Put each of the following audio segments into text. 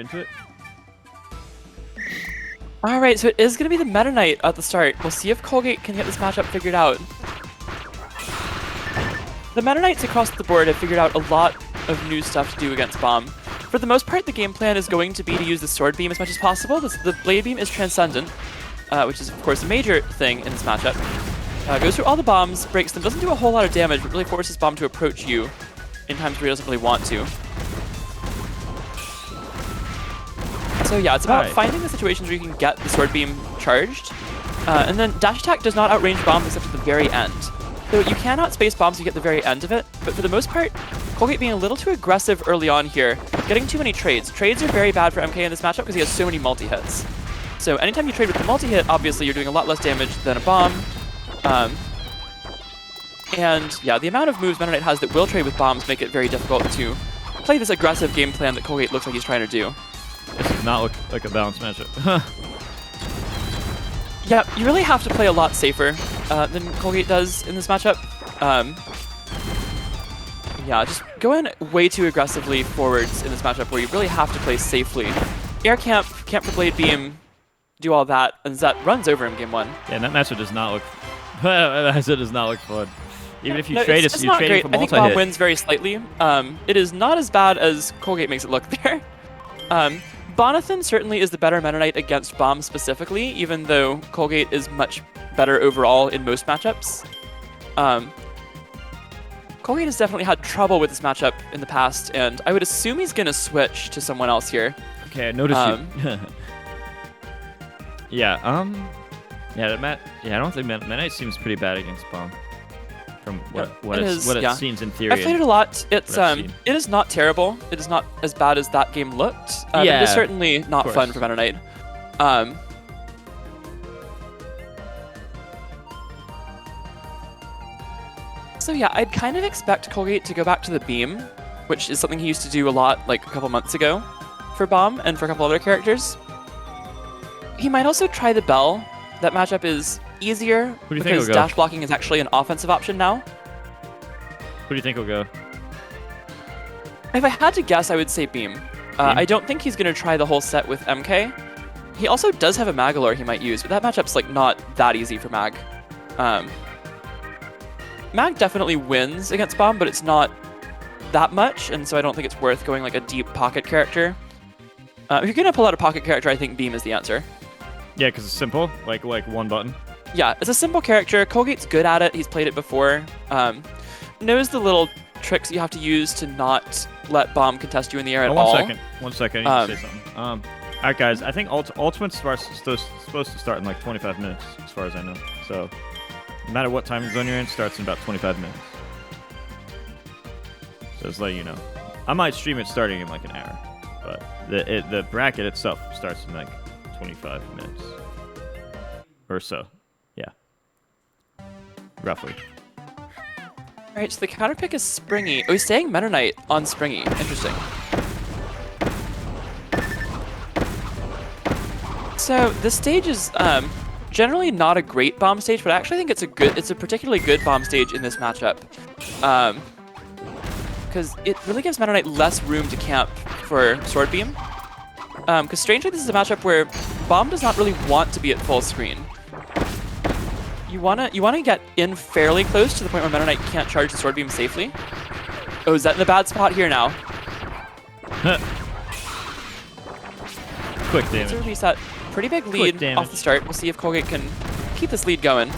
into it. Alright, so it is going to be the Meta Knight at the start. We'll see if Colgate can get this matchup figured out. The Meta Knights across the board have figured out a lot of new stuff to do against Bomb. For the most part, the game plan is going to be to use the Sword Beam as much as possible. The Blade Beam is Transcendent, which is, of course, a major thing in this matchup. Goes through all the bombs, breaks them, doesn't do a whole lot of damage, but really forces Bomb to approach you in times where he doesn't really want to. So yeah, it's about finding the situations where you can get the Sword Beam charged. And then Dash Attack does not outrange bombs except at the very end. So you can outspace bombs to get the very end of it, but for the most part, Colgate being a little too aggressive early on here, getting too many trades. Trades are very bad for MK in this matchup because he has so many multi-hits. So anytime you trade with the multi-hit, obviously you're doing a lot less damage than a bomb. And yeah, the amount of moves Meta Knight has that will trade with bombs make it very difficult to play this aggressive game plan that Colgate looks like he's trying to do. This does not look like a balanced matchup. Yeah, you really have to play a lot safer than Colgate does in this matchup. Yeah, just going way too aggressively forwards in this matchup where you really have to play safely. Air camp, camp for Blade Beam, do all that, and Zet runs over him game one. Yeah, and that matchup does not look. That does not look fun. Even if you trade it's not trading great. for I think multi-hit. Bomb wins very slightly. It is not as bad as Colgate makes it look there. Bonathan certainly is the better Meta Knight against Bomb specifically, even though Colgate is much better overall in most matchups. Colgate has definitely had trouble with this matchup in the past, and I would assume he's going to switch to someone else here. Okay, I noticed you. Yeah, I don't think Meta Knight seems pretty bad against Bomb. From what it seems in theory. I've played it a lot. It's it is not terrible. It is not as bad as that game looked. But it is certainly not fun for Meta Knight. So yeah, I'd kind of expect Colgate to go back to the beam, which is something he used to do a lot like a couple months ago for Bomb and for a couple other characters. He might also try the bell. That matchup is easier because dash blocking is actually an offensive option now. Who do you think will go? If I had to guess, I would say beam. I don't think he's going to try the whole set with MK. He also does have a Magalor he might use, but that matchup's like not that easy for Mag. Mag definitely wins against Bomb, but it's not that much, and so I don't think it's worth going like a deep pocket character. If you're going to pull out a pocket character, I think beam is the answer. Yeah, because it's simple, like one button. Yeah, it's a simple character. Colgate's good at it. He's played it before. Knows the little tricks you have to use to not let Bomb contest you in the air at all. 1 second. I need to say something. All right, guys. I think Ultimate's supposed to start in like 25 minutes, as far as I know. So no matter what time zone you're in, it starts in about 25 minutes. So just letting you know. I might stream it starting in like an hour, but the bracket itself starts in like 25 minutes or so. Yeah. Roughly. Alright, so the counter pick is Springy. Oh, he's staying Meta Knight on Springy. Interesting. So this stage is generally not a great Bomb stage, but I actually think it's a particularly good Bomb stage in this matchup. Because it really gives Meta Knight less room to camp for Sword Beam. Because strangely, this is a matchup where Bomb does not really want to be at full screen. You wanna get in fairly close to the point where Meta Knight can't charge the Sword Beam safely. Oh, is that in a bad spot here now? Quick damage. It's a reset. Pretty big lead off the start. We'll see if Colgate can keep this lead going.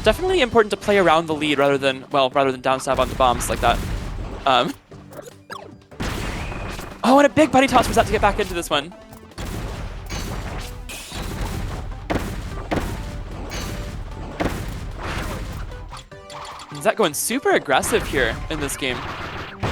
Definitely important to play around the lead rather than downstab onto bombs like that. Oh, and a big buddy toss for Zet to get back into this one. Zet going super aggressive here in this game.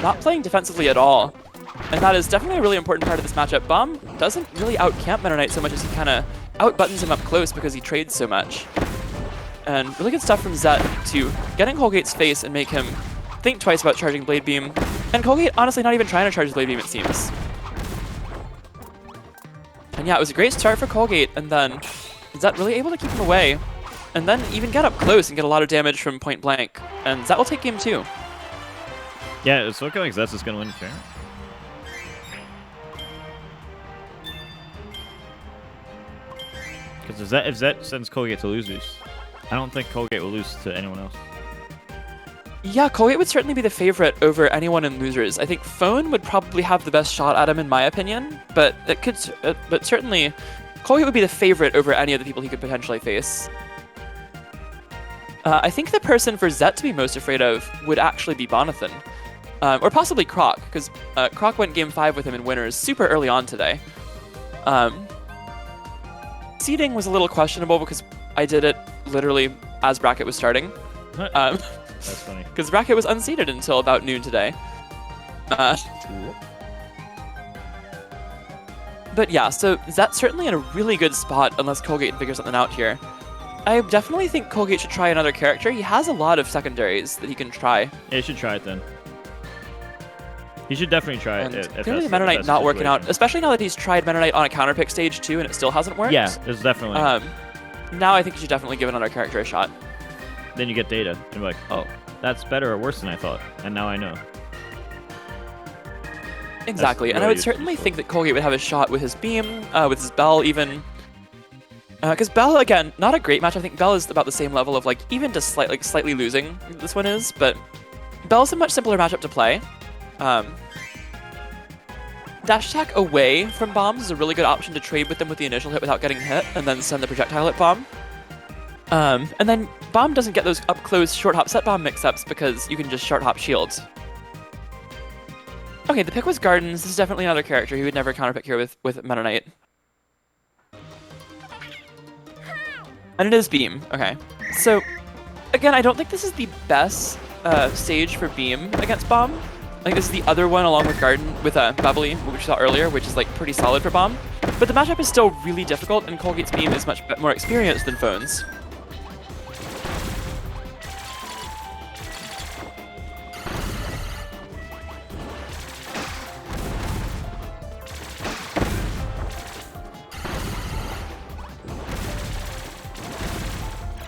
Not playing defensively at all. And that is definitely a really important part of this matchup. Bomb doesn't really out-camp Meta Knight so much as he kind of out-buttons him up close because he trades so much. And really good stuff from Zet to get in Colgate's face and make him think twice about charging Blade Beam. And Colgate honestly not even trying to charge his Blade Beam, it seems. And yeah, it was a great start for Colgate, and then Zet really able to keep him away. And then even get up close and get a lot of damage from point blank. And Zet will take game 2. Yeah, it's looking like Zet's just going to win fair. Because if Zet sends Colgate to losers, I don't think Colgate will lose to anyone else. Yeah, Colgate would certainly be the favorite over anyone in losers. I think Phone would probably have the best shot at him in my opinion, but it could, but certainly Colgate would be the favorite over any of the people he could potentially face. I think the person for Zet to be most afraid of would actually be Bonathan. Or possibly Croc, because Croc went Game 5 with him in Winners super early on today. Seeding was a little questionable because I did it literally as bracket was starting. That's funny. Because bracket was unseeded until about noon today. But yeah, so Zet's certainly in a really good spot unless Colgate can figure something out here. I definitely think Colgate should try another character. He has a lot of secondaries that he can try. Yeah, he should try it then. He should definitely try it. Clearly, Meta Knight not working out, especially now that he's tried Meta Knight on a counter pick stage 2 and it still hasn't worked. Yeah, there's definitely. Now I think you should definitely give another character a shot. Then you get data, and you're like, oh, that's better or worse than I thought, and now I know. Exactly, and I would certainly think that Colgate would have a shot with his Beam, with his Bell even. Because Bell, again, not a great match. I think Bell is about the same level of, like, even just slightly losing this one is, but Bell's a much simpler matchup to play. Dash attack away from bombs is a really good option to trade with them with the initial hit without getting hit, and then send the projectile at bomb. And then bomb doesn't get those up-close short hop set bomb mix-ups because you can just short hop shields. Okay, the pick was Gardens. This is definitely another character. He would never counterpick here with Meta Knight. And it is Beam. Okay. So, again, I don't think this is the best stage for Beam against Bomb. I think this is the other one along with Garden, with Bubbly, which we saw earlier, which is like pretty solid for Bomb. But the matchup is still really difficult, and Colgate's Beam is much more experienced than Phone's.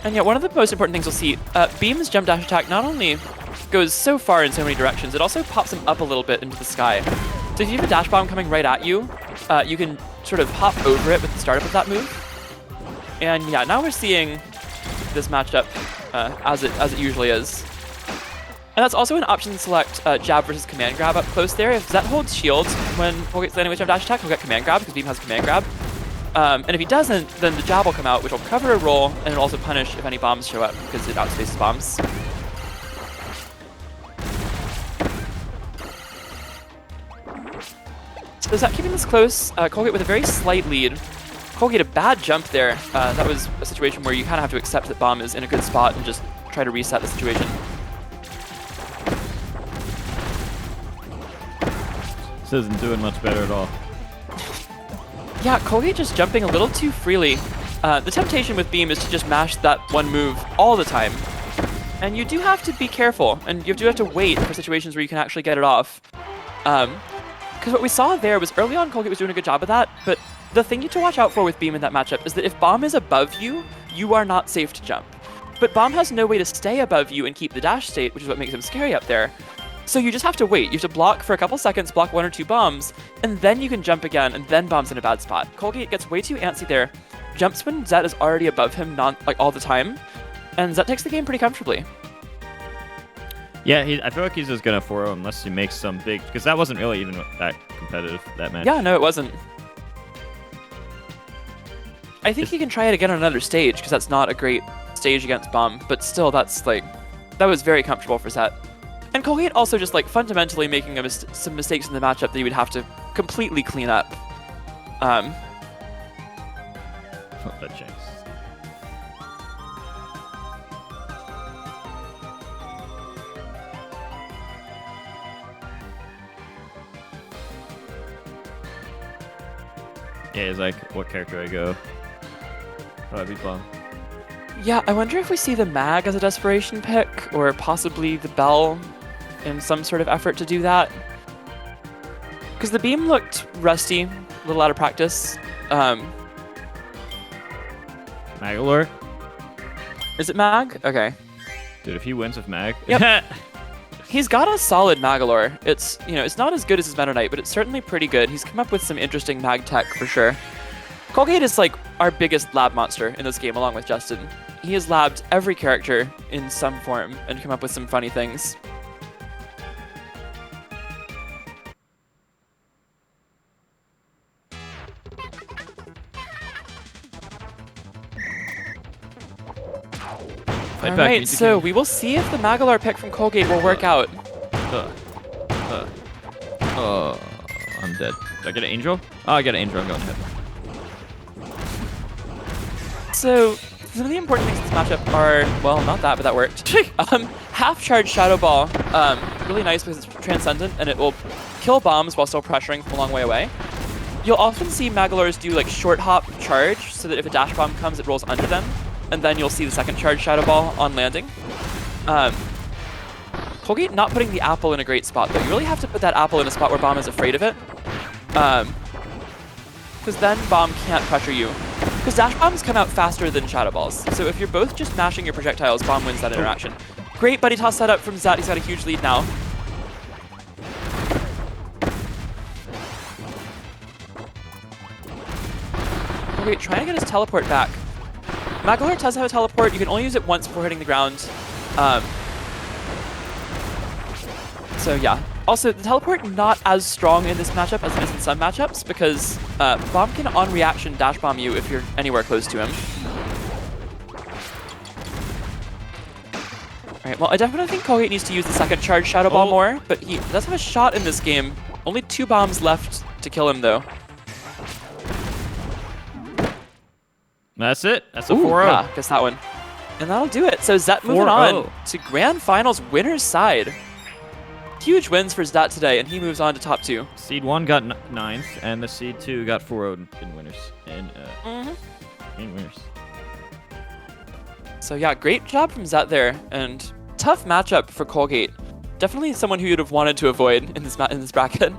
And yeah, one of the most important things you'll see, Beam's jump dash attack not only goes so far in so many directions, it also pops him up a little bit into the sky. So if you have a dash bomb coming right at you, you can sort of hop over it with the startup of that move. And yeah, now we're seeing this matchup as it usually is. And that's also an option to select jab versus command grab up close there. If Zet holds shields when Colgate's landing with jump dash attack, he'll get command grab because Beam has command grab. And if he doesn't, then the jab will come out, which will cover a roll, and it'll also punish if any bombs show up, because it outspaces bombs. So Zet keeping this close, Colgate with a very slight lead. Colgate a bad jump there. That was a situation where you kind of have to accept that Bomb is in a good spot and just try to reset the situation. This isn't doing much better at all. Yeah, Colgate just jumping a little too freely. The temptation with Beam is to just mash that one move all the time. And you do have to be careful, and you do have to wait for situations where you can actually get it off. Because what we saw there was early on Colgate was doing a good job of that, but the thing you to watch out for with Beam in that matchup is that if Bomb is above you, you are not safe to jump. But Bomb has no way to stay above you and keep the dash state, which is what makes him scary up there. So you just have to wait. You have to block for a couple seconds, block 1 or 2 bombs, and then you can jump again, and then Bomb's in a bad spot. Colgate gets way too antsy there, jumps when Zet is already above him all the time, and Zet takes the game pretty comfortably. Yeah, I feel like he's just gonna 4-0 unless he makes some big, because that wasn't really even that competitive, that match. Yeah, no, it wasn't. I think he can try it again on another stage, because that's not a great stage against Bomb, but still, that was very comfortable for Zet. And Colgate also just fundamentally making some mistakes in the matchup that you would have to completely clean up. That checks. Yeah, he's like, what character I go? Probably Bomb. Yeah, I wonder if we see the Mag as a desperation pick, or possibly the Bell in some sort of effort to do that. Because the Beam looked rusty, a little out of practice. Magalor? Is it Mag? Okay. Dude, if he wins with Mag... Yep. He's got a solid Magalor. It's not as good as his Meta Knight, but it's certainly pretty good. He's come up with some interesting Mag tech for sure. Colgate is like our biggest lab monster in this game, along with Justin. He has labbed every character in some form and come up with some funny things. All right, so we will see if the Magalor pick from Colgate will work out. I'm dead. Did I get an angel? Oh, I got an angel. I'm going ahead. So some of the important things in this matchup are, well, not that, but that worked. Half-charge Shadow Ball, really nice because it's transcendent and it will kill bombs while still pressuring from a long way away. You'll often see Magalors do like short hop charge so that if a dash bomb comes, it rolls under them, and then you'll see the second charge Shadow Ball on landing. Colgate not putting the apple in a great spot though. You really have to put that apple in a spot where bomb is afraid of it, because then bomb can't pressure you. Because dash bombs come out faster than shadow balls. So if you're both just mashing your projectiles, bomb wins that interaction. Great buddy toss setup from Zat. He's got a huge lead now. Okay, trying to get his teleport back. Magalor does have a teleport. You can only use it once before hitting the ground. So yeah. Also, the teleport not as strong in this matchup as it is in some matchups because bomb can on reaction dash bomb you if you're anywhere close to him. Alright, well I definitely think Colgate needs to use the second charge Shadow Ball more, but he does have a shot in this game. Only 2 bombs left to kill him though. That's it. That's a 4-0. Yeah, guess that one. And that'll do it. So Zet moving on to Grand Finals winner's side. Huge wins for Zat today, and he moves on to top 2. Seed 1 got 9th, and the Seed 2 got 4-0 in winners. In winners. So yeah, great job from Zat there, and tough matchup for Colgate. Definitely someone who you'd have wanted to avoid in this bracket.